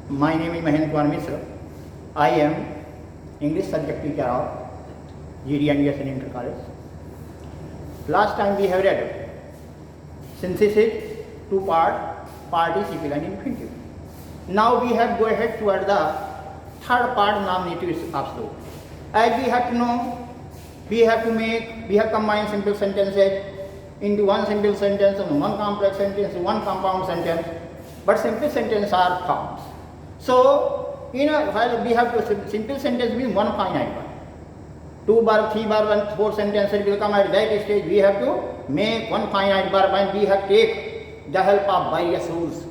My name is Mahendra Kumar Mishra. I am English subject teacher of GDNDS and Inter College. Last time we have read synthesis, two-part, participle and infinitive. Now we have go ahead toward the third part, nominative absolute. As we have to know, we have combined simple sentences into one simple sentence and one complex sentence, one compound sentence, but simple sentences are forms. So, while we have to, simple sentence means one finite one. 2 bar, 3 bar, 1, 4 sentences will come at that stage. We have to make one finite verb and we have to take the help of various rules.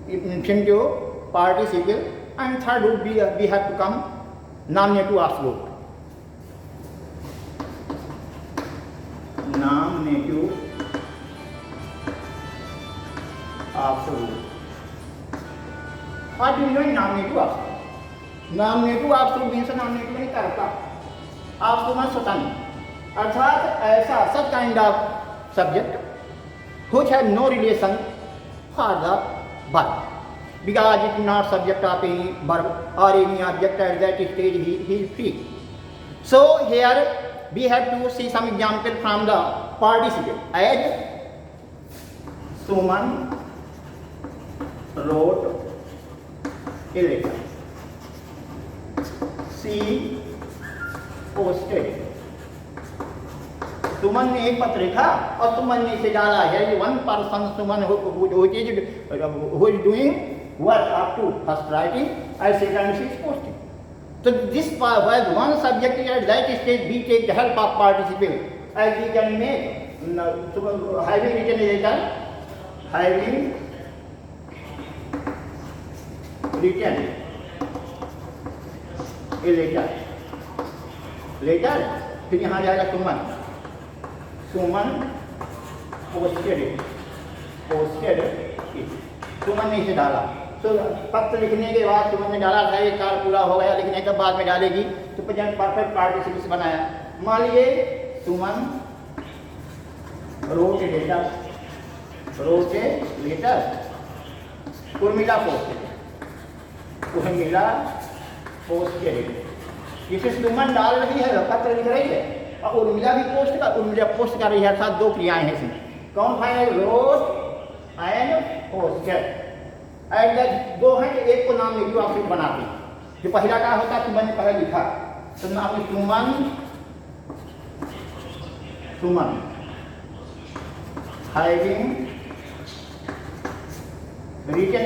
Infinitive, participle, and third would be we have to come nominative absolute. Nominative absolute. What do you mean nominative absolute? Nominative absolute means nominative नहीं करता. absolute means स्वतंत्र. अर्थात ऐसा such kind of subject which has no relation for the verb, because it is not subject of any verb or any object. At that stage he is free. So here we have to see some example from the participle. As Suman wrote a letter. She posted. सुमन ने एक पत्र लिखा और सुमन ने इसे डाला है. One person Suman who is doing work up to first writing and second she is posting. So this was one subject. At that stage we take the help of participle, as we can make having written a letter, having written a letter, फिर यहाँ जाएगा सुमन. सुमन posted it. सुमन ने इसे डाला. तो पत्र लिखने के बाद सुमन ने डाला था, ये कार्य पूरा हो गया, लिखने के बाद में डालेगी तो प्रेजेंट परफेक्ट पार्टिसिपल से बनाया. मान लीजिए Suman wrote a letter, Urmila posted. जिसे सुमन डाल रही है, पत्र लिख रही है, और उर्मिला भी पोस्ट कर रही है. अर्थात दो क्रियाएं हैं इसमें. कौन है? Wrote and posted. दो हैं कि एक को नॉमिनेटिव absolute बनाते हैं. जो पहला क्या होता है, सुमन ने पहले लिखा तो नाम सुमन हैविंग रिटन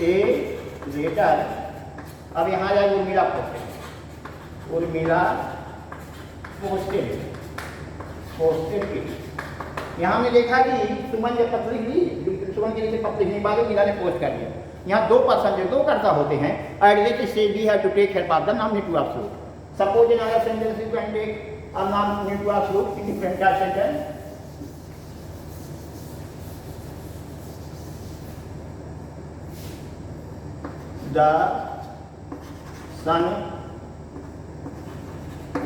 ए लेटर. अब यहाँ जाए उर्मिला पोस्टेड. यहाँ हमने देखा कि सुमन ने पत्र लिखी, सुमन के लिए पत्र लिखने के बाद उर्मिला ने पोस्ट कर दिया. यहाँ दो पर्सन जो दो कर्ता होते हैं. At that stage we have to take help of the nominative absolute. Suppose in other sentence you can take a nominative absolute in different sentence. The sun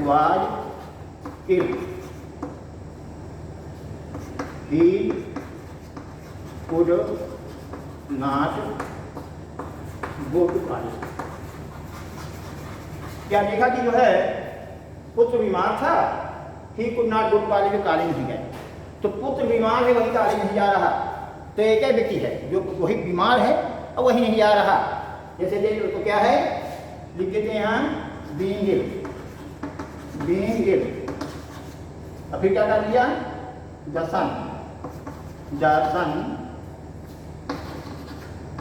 was ill. He could not go to college. क्या देखा कि जो है पुत्र बीमार था. He could not go to college, college नहीं गए. तो पुत्र बीमार है, वही कॉलेज नहीं जा रहा. तो एक ही व्यक्ति है जो वही बीमार है और वही नहीं जा रहा. जैसे देख लो तो क्या है, लिख देते हैं यहाँ being ill. अब फिर क्या कर दिया? The son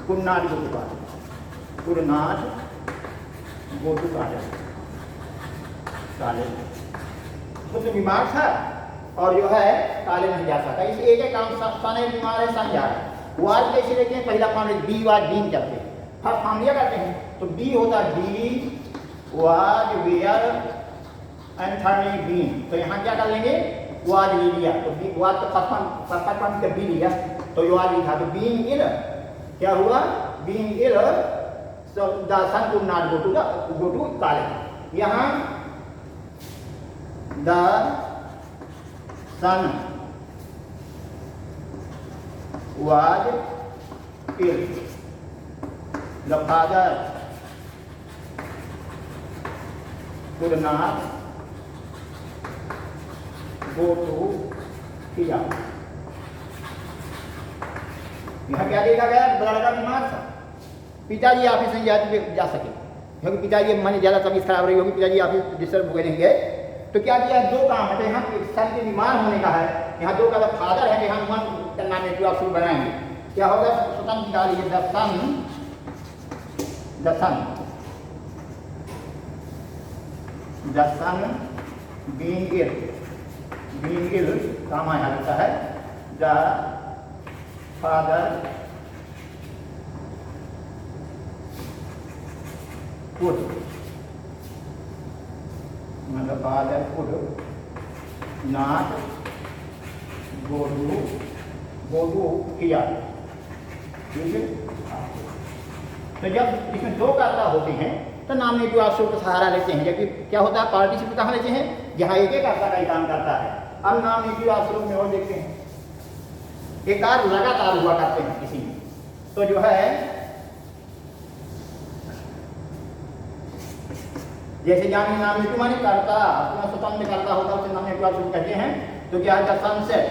could not go to college. तो बीमार था और जो है कॉलेज नहीं जा सकता. इस एक काम सन है, बीमार है, सन जा रहा है. वाज कैसे लेते हैं? पहला फॉर्म बी वाज बीइंग करते हैं. फर्स्ट फॉर्म लिया करते हैं तो बी होता है be was were and third में बीइंग. तो यहाँ क्या कर लेंगे? वाज ले लिया तो वाज तो फर्स्ट फॉर्म का बी लिया तो जो आज लिखा तो बीइंग इल. क्या हुआ? Being ill so the son could not go to college. यहाँ the son was ill. The father could not go to his house. यहाँ क्या देखा गया? लड़का बीमार था, पिताजी ऑफिस नहीं जा सके क्योंकि पिताजी मन ज़्यादा तबीयत खराब रही होगी, पिताजी ऑफिस डिस्टर्ब हो गए नहीं गए। तो क्या किया? दो काम है। तो यहाँ सन के बीमार होने का है, यहाँ दो का फादर है, यहाँ मन करना में जो आप शुरू बनाएंगे क्या होगा? स्वतंत्र निकालिए द सन बीइंग इल काम यहाँ लगता है। The father could not go to किया। ठीक है। तो जब इसमें दो कर्ता होते हैं तो नामिनेटिव आश्रय का सहारा लेते हैं, जबकि क्या होता है? पार्टिसिपल कहाँ लेते हैं? जहाँ एक कर्ता का ही काम करता है। अब नामिनेटिव आश्रय में और देखते हैं, एक कार्य लगातार हुआ करते हैं किसी में, तो जो है जैसे जाने नामिनेटिव माने करता अपना स्वतंत्र करता होता है, उसे नामिनेटिव आश्रय कहते हैं। तो क्या है? The sunset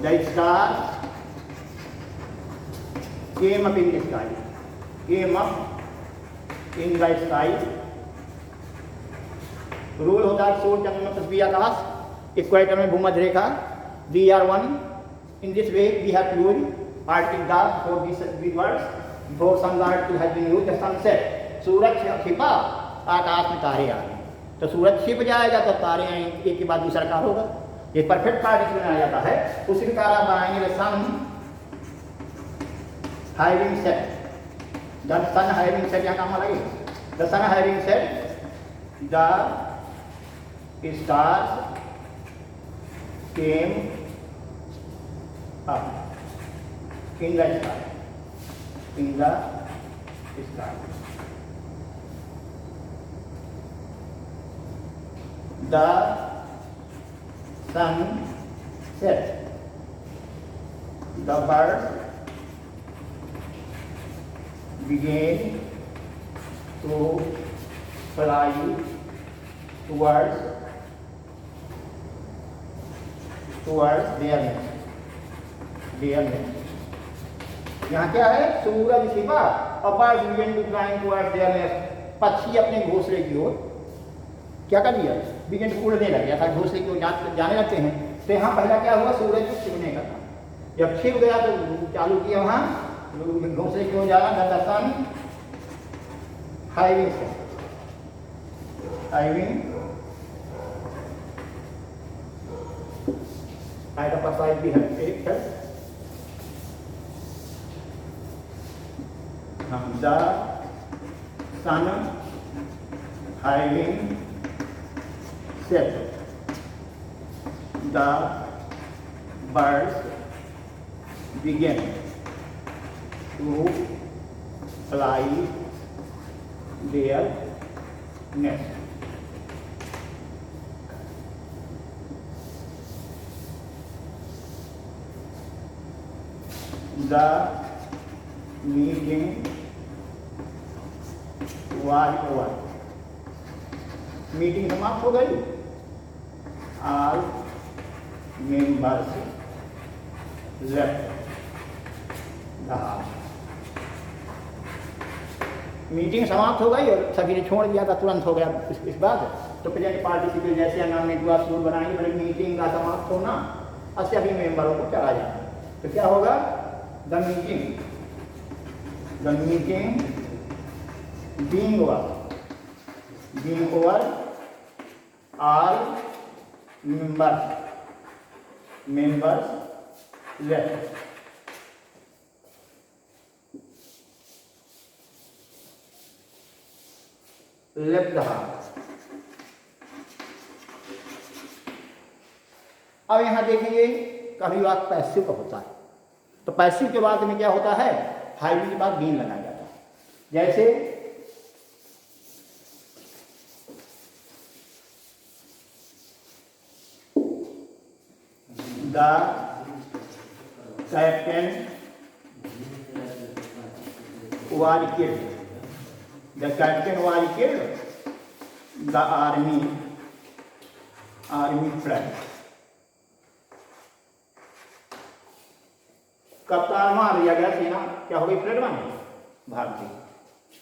the star came up in the sky, rule होता है सूर्य चंद्रमा पृथ्वी आकाश, इक्वेटर में भूमध्य रेखा। We are one in this way we have used article the for this words before some word to have been used. The sunset, सूरज छिपा, आकाश में तारे आ गए। तो सूरज छिप जाएगा तो तारे आएंगे, एक के बाद दूसरा कार होगा। ये परफेक्ट पार्टिसिपल बनाया जाता है, उसी प्रकार आप बनाएंगे the sun having set, the sun having set, यहाँ काम लगे। The sun having set, the stars came up in the sky, The sun set, the birds began to fly towards their nest. यहाँ क्या है? सूरज छिपा और birds began to fly towards their nest. पक्षी अपने घोंसले की ओर क्या कर दिया? बिगेन उड़ने लग गया था, घोंसले की ओर जाने लगते हैं। तो यहाँ पहला क्या हुआ? सूरज छिपने का था। जब छिप गया तो चालू किया वहाँ घोंसले की ओर जाना। The sun having at the side we have take the sun having set, the birds began to fly their nest. The meeting was over. Meeting समाप्त हो गई। All members left the house. Meeting समाप्त हो गई और सभी ने छोड़ दिया था, तुरंत हो गया इस बात। तो प्रेजेंट पार्टिसिपल जैसे नामिनेटिव आप शुरू बनाएंगे, मतलब मीटिंग का समाप्त होना और सभी मेंबरों को चला जाना। तो क्या होगा? The meeting being over all members left. Left the house. अब यहां देखेंगे कभी बात पैसिव का होता है। तो पैसिव के बाद में क्या होता है? हाइविंग के बाद बीन लगाया जाता है। जैसे the captain was killed. The captain was killed. The army fled. कप्तान मार दिया गया, सेना क्या हो गई, फ्लड में भाग गई।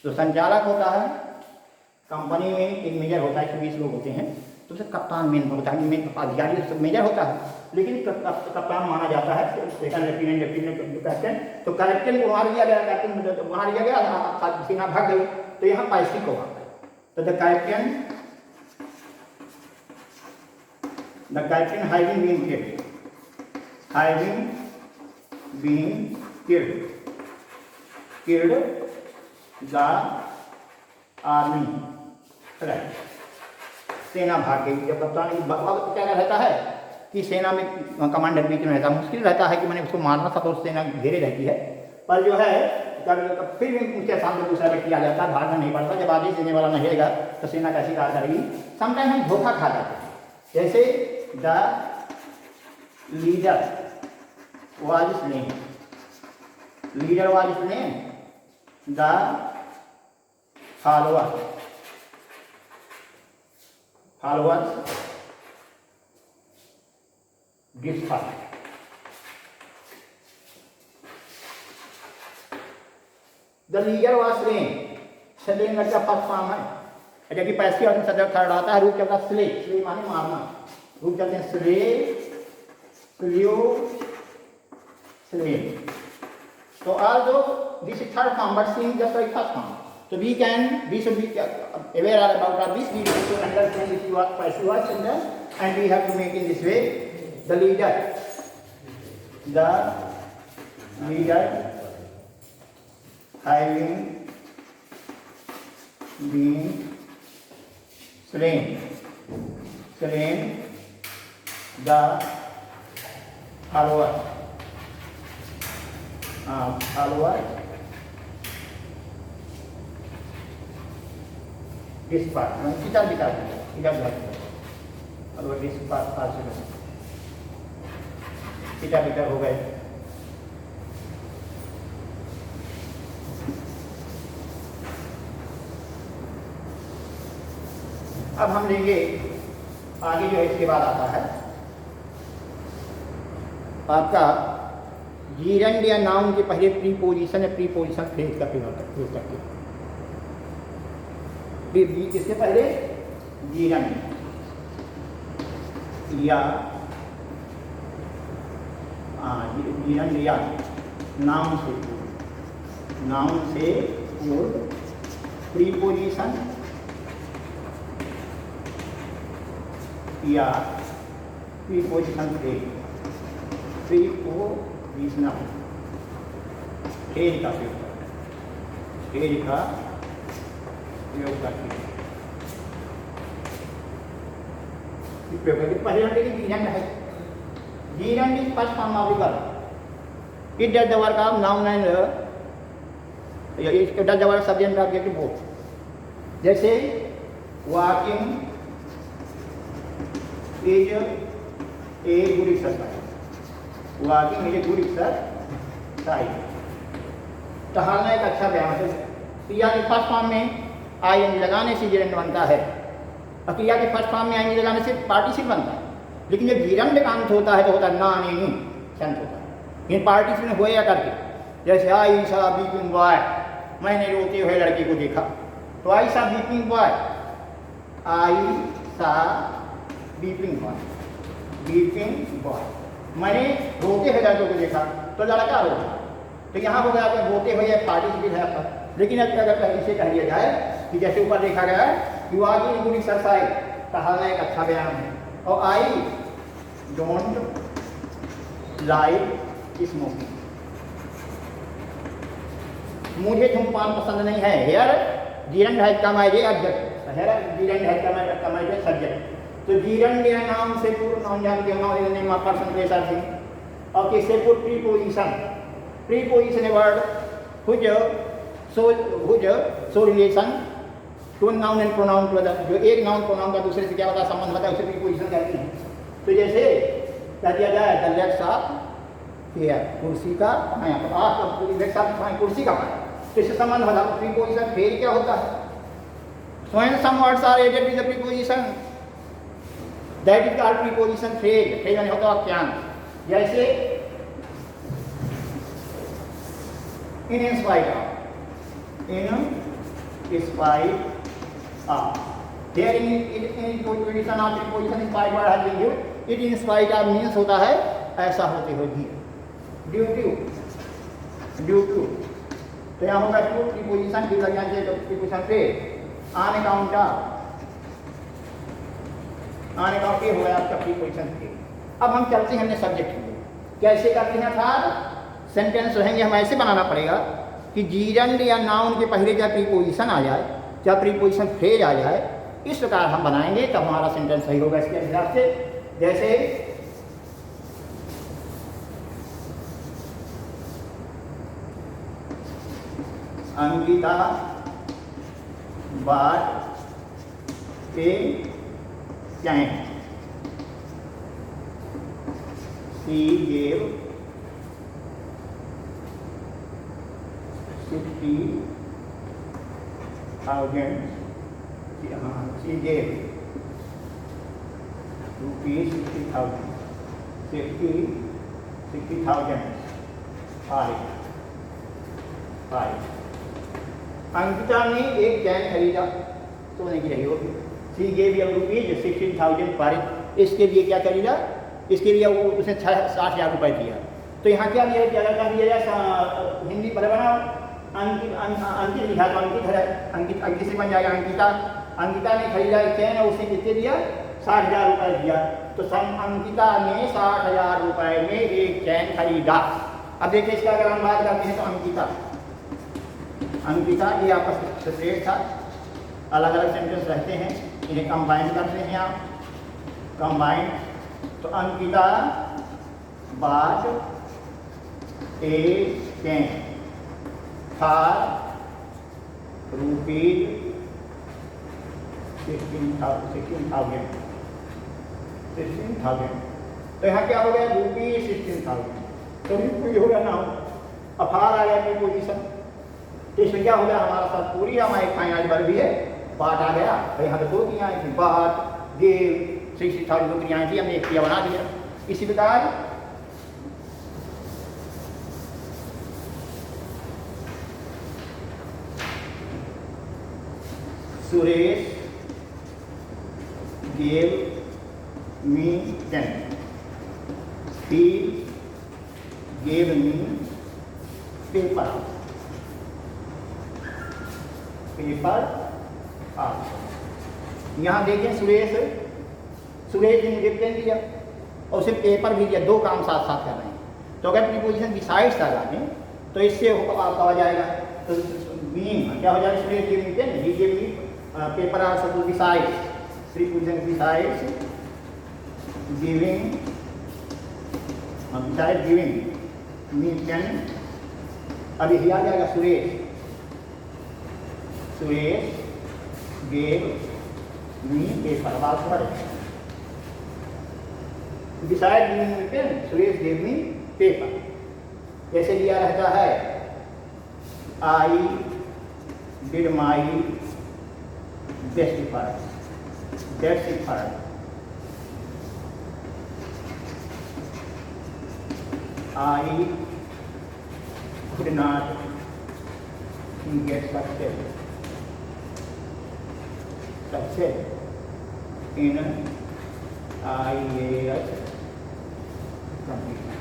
तो संचालक होता है कंपनी में, एक मेजर होता है, 120 लोग होते हैं, तो उसे कप्तान मेन होता है, मेन अधिकारी मेजर होता है, लेकिन कप्तान माना जाता है सेकंड लेफ्टिनेंट कैप्टन। तो कैप्टन को मार दिया गया, कैप्टन मार दिया गया, सेना भाग गई। तो यहाँ पैसे को आता है। तो the captain having been killed, having been killed the army fled, सेना भाग गई। जब कप्तान क्या रहता है कि सेना में कमांडर बीच में रहता है, मुश्किल रहता है कि मैंने उसको मारना था, तो सेना घेरे रहती है, पर जो है फिर भी उसके सामने दूसरा व्यक्ति आ जाता है, भागना नहीं पड़ता। जब आदेश देने वाला नहीं रहेगा तो सेना कैसी कार्य करेगी। समटाइम हम धोखा खा जाते हैं, जैसे the leader was slain, leader was slain, the followers dispersed. The leader was slain. Slain का फर्स्ट फॉर्म है, जबकि पैसे और सदर थर्ड आता है। रूप चलता स्ले, स्ले माने मारना, रूप चलते हैं स्ले, स्लियो, स्लेन। तो although this is third form, but same just like first form. So we should be aware about this. We need to understand this passive voice sentence, and we have to make in this way. The leader having been slain, the follower dispersed, kita और dispersed kita हो गए। अब हम लेंगे आगे, जो इसके बाद आता है आपका जीरंड या नाउन के पहले प्रीपोजिशन या प्रीपोजिशन फ्रेज का प्रयोग करके। इसके पहले जीरंड या जीरंड या नाउन से पूर्व प्रीपोजिशन या प्रीपोजिशन फ्रेज, प्रीपोजिशनल फ्रेज का प्रयोग करके पहले हम देखिए जीरंड है। Gerund is first form of the verb, it does the work of noun and it does the work subject object both. जैसे walking is a good exercise, walking is a good exercise. टहलना एक अच्छा व्यायाम है। क्रिया के first form में I N लगाने से जीरंड बनता है, और क्रिया के फर्स्ट फॉर्म में आई एन लगाने से पार्टिसिपल बनता है। लेकिन जब जीरंड का अंत होता है तो होता है ना नहीं संत होता है। ये पार्टिसिपल हुए या करके, जैसे आई सा बीपिंग बॉय, मैंने रोते हुए लड़के को देखा, तो आई सा बीपिंग बॉय, आई सा बीपिंग बॉय, मैंने रोते हुए लड़के को देखा तो लड़का रोता। तो यहाँ हो गया आपका रोते हुए पार्टिसिपल है आपका। लेकिन अगर इसे कह दिया जाए कि जैसे ऊपर देखा गया है कि वॉकिंग गुड एक्सरसाइज, टहलना एक अच्छा व्यायाम है, और आई डोंट लाइक स्मोकिंग, मुझे धूमपान पसंद नहीं है। हेयर जीरंड है कमाइए ऑब्जेक्ट, हेयर जीरंड है कमाइए सब्जेक्ट। तो जीरंड या नाम से पूर्व नाउन जानते हो, noun name of person place or thing, और किससे पूर्व preposition, preposition a word which show relation to noun and pronoun to other. जो एक नाउन प्रोनाउन का दूसरे से क्या होता है संबंध होता है, उसे प्रीपोजिशन कहते हैं। तो जैसे कह दिया जाए द लेग्स ऑफ चेयर, कुर्सी का पाया। तो आप कुर्सी का पाया, तो इससे संबंध बना। प्रीपोजिशन फेल क्या होता है? So when some words are added with the preposition, that is called preposition phrase. Phrase यानी होता है वाक्यांश। जैसे in spite of, in spite of. Here in preposition of preposition in spite word has been used. It in spite of means होता है ऐसा होते हुए भी, due to। तो यहाँ होगा टू प्रीपोजिशन की लग जाए तो प्रीपोजिशन phrase। ऑन अकाउंट ये हो गया आपका प्रीपोजिशन के। अब हम चलते हैं हमने सब्जेक्ट को कैसे करते हैं था। सेंटेंस रहेंगे हम ऐसे बनाना पड़ेगा कि जीरंड या नाउन के पहले चाहे प्रीपोजिशन आ जाए, चाहे प्रीपोजिशन फ्रेज आ जाए, इस प्रकार हम बनाएंगे तब हमारा सेंटेंस सही होगा। इसके हिसाब से जैसे Ankita bought a can. She gave 60,000. She gave rupees 60,000. 60,000. Five. Ankita ने एक कैन खरीदा, सोने की रही होगी। सी गेव रुपीज 16,000 पर। इसके लिए क्या खरीदा? इसके लिए वो उसने 60,000 रुपये दिया। तो यहाँ क्या दिया जाता दिया जाए हिंदी पर बना अंकित लिखा तो अंकित है, अंकित से बन जाएगा अंकिता। अंकिता ने खरीदा एक कैन और उसने कितने दिया? 60,000 रुपये दिया। तो अंकिता ने 60,000 रुपये में एक कैन खरीदा। अब देखिए इसका अगर हम बात करते हैं तो अंकिता ये आपस में सेपरेट था, अलग अलग सेंटेंस रहते हैं, इन्हें कंबाइन करते हैं आप, कंबाइन। तो Ankita bought a can for rupees 16,000। तो यहाँ क्या हो गया? रुपीज 16,000। तो रुपीज हो गया ना, अफार आ गया प्रीपोजिशन। तो इसमें क्या हो गया? हमारा सब पूरी हमारी फाइनल वर्ब भी है, बाट आ गया। तो यहाँ पे दो क्रियाएं थी, बाट, गेव, 60,000 दो क्रियाएं थी, हमने एक क्रिया बना दिया। इसी प्रकार Suresh gave me 10। He gave me paper. यहाँ देखें सुरेश ने मुझे पेन दिया और उसे पेपर भी दिया, दो काम साथ साथ कर रहे हैं। तो अगर प्रीपोजिशन बिसाइड्स आ जाए तो इससे आपका हो जाएगा तो मीन क्या हो जाएगा? Suresh give me pen, he give me paper also besides. Preposition besides giving, beside giving me pen. अभी ही आ जाएगा सुरेश गेव मी पेपर। बात पढ़े decide giving me pen, Suresh gave me paper. जैसे दिया रहता है I did my best effort, that's effort. I could not get success in IAS completion।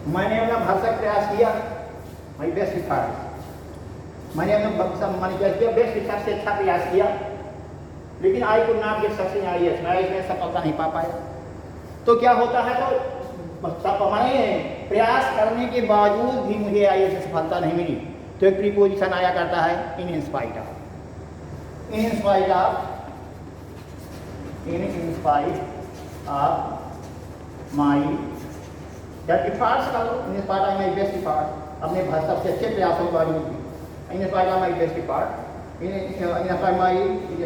मैंने अपना भरसक प्रयास किया, भाई बेस्ट एफर्ट। मैंने अपना मैंने क्या किया? बेस्ट एफर्ट से अच्छा प्रयास किया, लेकिन आई could not get success IAS, मैं इसमें सफलता नहीं पा पाया। तो क्या होता है? तो मैंने प्रयास करने के बावजूद भी मुझे IAS से सफलता नहीं मिली। तो एक प्रीपोजिशन आया करता है in spite of. In spite of my that efforts का लो, in spite of my best effort. अपने सबसे अच्छे प्रयासों के बावजूद भी in spite of my best effort, in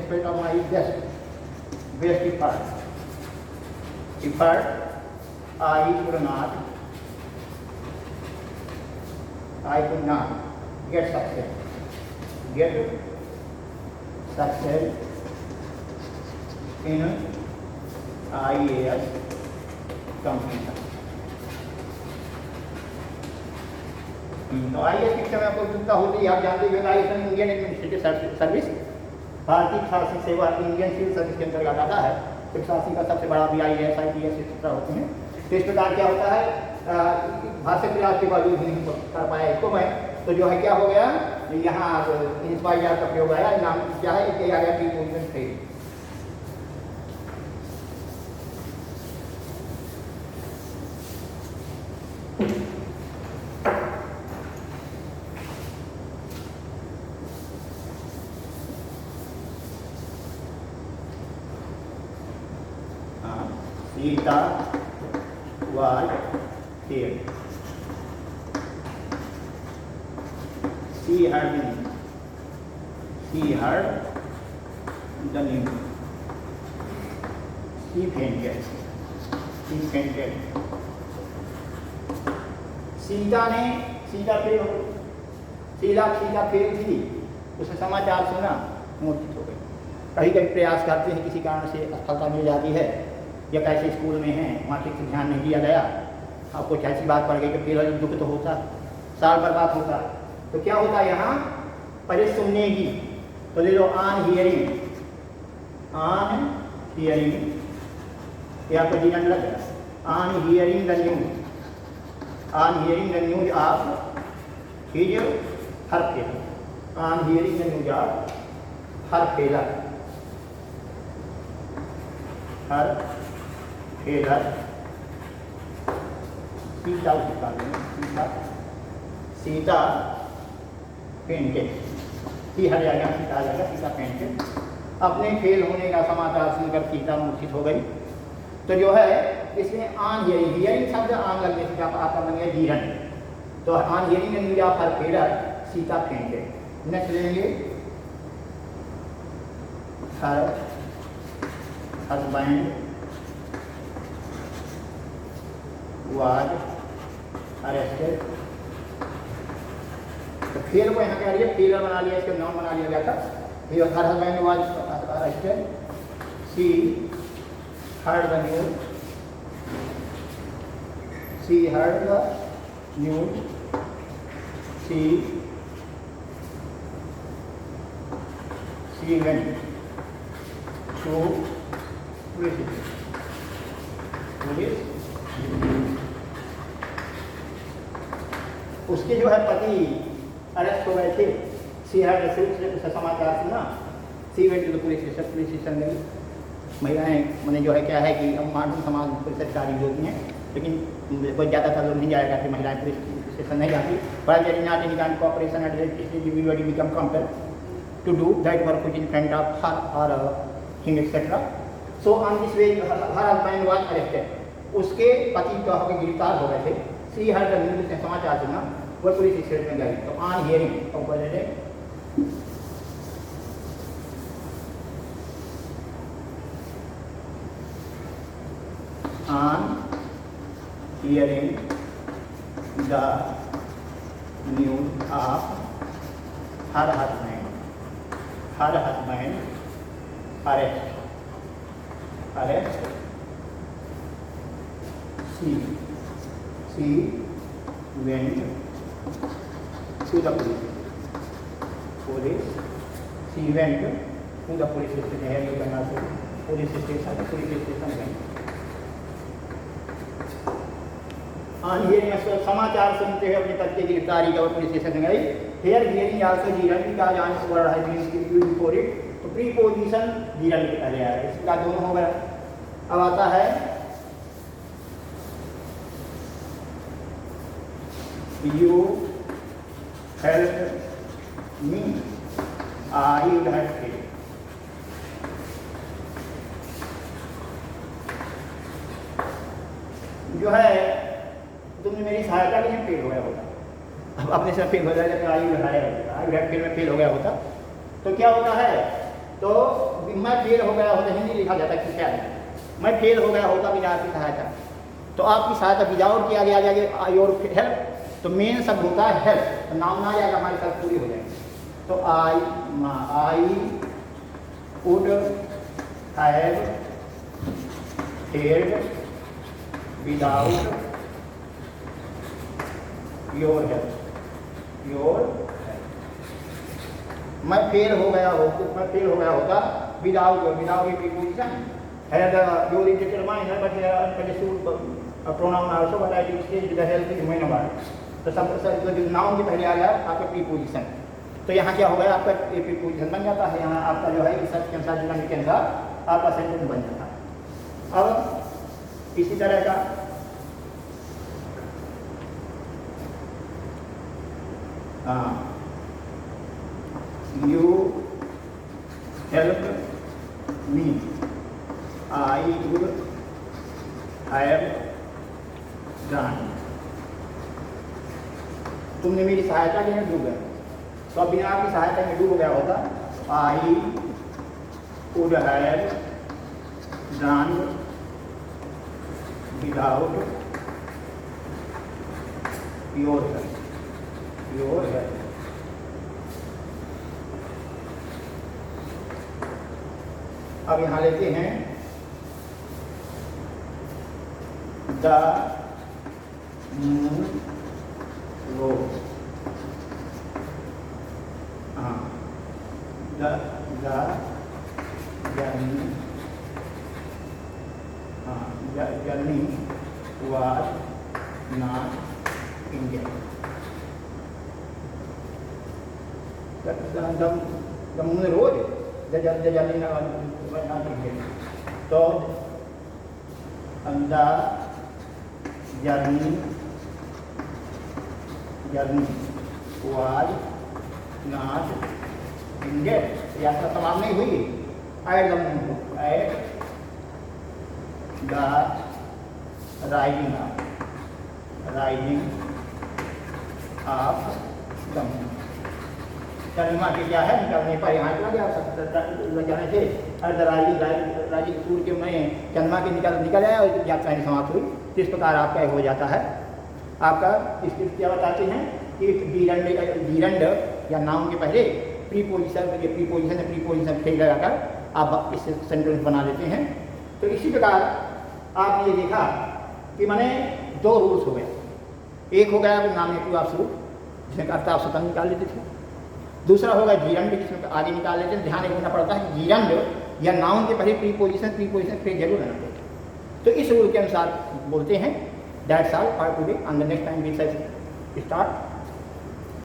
spite of my best best effort. Effort, I could not get success. Get success in IAS competition. तो IAS की समय आपको उत्सुकता होती है, आप जानते हैं IAS इंडियन एडमिनिस्ट्रेटिव सर्विस, भारतीय प्रशासनिक सेवा इंडियन सिविल सर्विस के अंतर्गत आता है। प्रशासनिक का सबसे बड़ा भी IAS, IPS एक्सेट्रा होते हैं। तो इस प्रकार क्या होता है, भाषा प्रयास के बावजूद नहीं कर पाया इसको मैं, तो जो है क्या हो गया, यहाँ इंस्पायर का प्रयोग आया, नाम क्या है, एक आ गया preposition fail. Sita was here. She heard the news. She fainted. Sita fail थी, उसने समाचार सुना, मूर्छित हो गई। कहीं कहीं प्रयास करते हैं, किसी कारण से असफलता मिल जाती है, या कैसे स्कूल में हैं वहाँ ठीक से ध्यान नहीं दिया गया, आपको ऐसी बात पड़ गई कि फिर दुख तो होता, साल बर्बाद होता। तो क्या होता है यहाँ, पहले सुनने की, तो ले लो ऑन हियरिंग, या आपको जीवन लग गया, on hearing the news of his her failure, on hearing the news of her failure, Sita fainted, her जाएगा सीता आ जाएगा, सीता फेंटेड। अपने फेल होने का समाचार सुनकर सीता मूर्छित हो गई। तो जो है इसमें ऑन हियरिंग शब्द ऑन लगने से आपका बन गया जीरन, तो on hearing news of her failure Sita fainted. Next लेंगे हर हस्बैंड was arrested। तो फेल को यहाँ कह रही है, फेलर बना लिया, इसको नाउन बना लिया गया था। Her husband was arrested। She heard the news। She went to police। उसके जो है पति अरेस्ट हो गए थे। सी हर्ड द न्यूज़, समाचार सुना। She went to the police station गई। महिलाएं मैंने जो है क्या है कि मानव समाज पुलिस अधिकारी जो भी हैं, लेकिन कोई ज़्यादातर लोग नहीं जाया करते, महिलाएं पुलिस स्टेशन नहीं जाती। But there is not any kind cooperation at that individually become compelled to do that work which in front of her और him etcetera. So on this way her husband was arrested. उसके पति जो है गिरफ्तार हो गए थे। She heard the news, ने समाचार सुना, वो पुलिस स्टेशन में गई। तो on hearing on hearing the news of her husband arrest, she went to the police। She went to the police station। Police station गई। समाचार सुनते हुए अपने पति की गिरफ्तारी का पुलिस स्टेशन गई। हेयर हियरिंग आल्सो जीरन का जान वर्ड है बिफोर इट, तो प्रीपोजिशन जीरन के पहले आया, इसका दोनों हो गया। अब आता है you help me, I would have failed. जो है तुमने मेरी सहायता के लिए फेल हो गया होता, अब अपने से फेल हो जाएगा तो आई बढ़ाया होता, आई फेल में फेल हो गया होता। तो क्या होता है, तो मैं फेल हो गया होता, हिंदी लिखा जाता है क्या है, मैं फेल हो गया होता बिना आपकी सहायता। तो आपकी सहायता विदाउट के आगे आ जाएगा योर हेल्प, तो मेन शब्द होता है हेल्प, तो नाम ना आ जाएगा, हमारी शब्द पूरी हो जाएगी। तो I would have help without your help, your मैं फेल हो गया होता without without preposition had your determined but understood pronoun also, but I did say the help is main word। तो सब जो नाउन के पहले आ गया आपका प्रीपोजिशन, तो यहाँ क्या हो गया आपका एक प्रीपोजिशन बन जाता है, यहाँ आपका जो है रिसर्च के अनुसार जुड़ने के अनुसार आपका सेंटेंस बन जाता है। अब इसी तरह का you help me, I would have done। तुमने मेरी सहायता के में डूब गए, तो अब बिना आपकी सहायता में डूब गया होगा I would have done without your help, your help। अब यहाँ लेते हैं द मून रोज, हाँ द जर्नी, हाँ journey was not India. The moon rose journey तो the journey was not ended, यात्रा तमाम नहीं हुई। At the rising of the moon. चंद्रमा के क्या है निकलने पर यहाँ चला गया जाने से राजी सूर्य के में चंद्रमा के निकल आया और यात्रा समाप्त हुई। तो इस प्रकार आपका हो जाता है आपका स्क्रिप्ट क्या बताते हैं कि डीरंड या नाउन के पहले प्रीपोजिशन फेल लगाकर आप इस सेंटेंस बना लेते हैं। तो इसी प्रकार आपने ये देखा कि मैंने दो रूल्स हो गए, एक हो गया नॉमिनेटिव ऑफ शुरू जिसमें अर्थ आप स्वतंत्र निकाल लेते थे, दूसरा होगा जीरंड जिसमें आगे निकाल लेते हैं। ध्यान रखना पड़ता है जीरंड या नाउन के पहले प्रीपोजिशन फिर जरूर रहना चाहिए। तो इस रूल के अनुसार बोलते हैं that's all for today, and the next time we shall start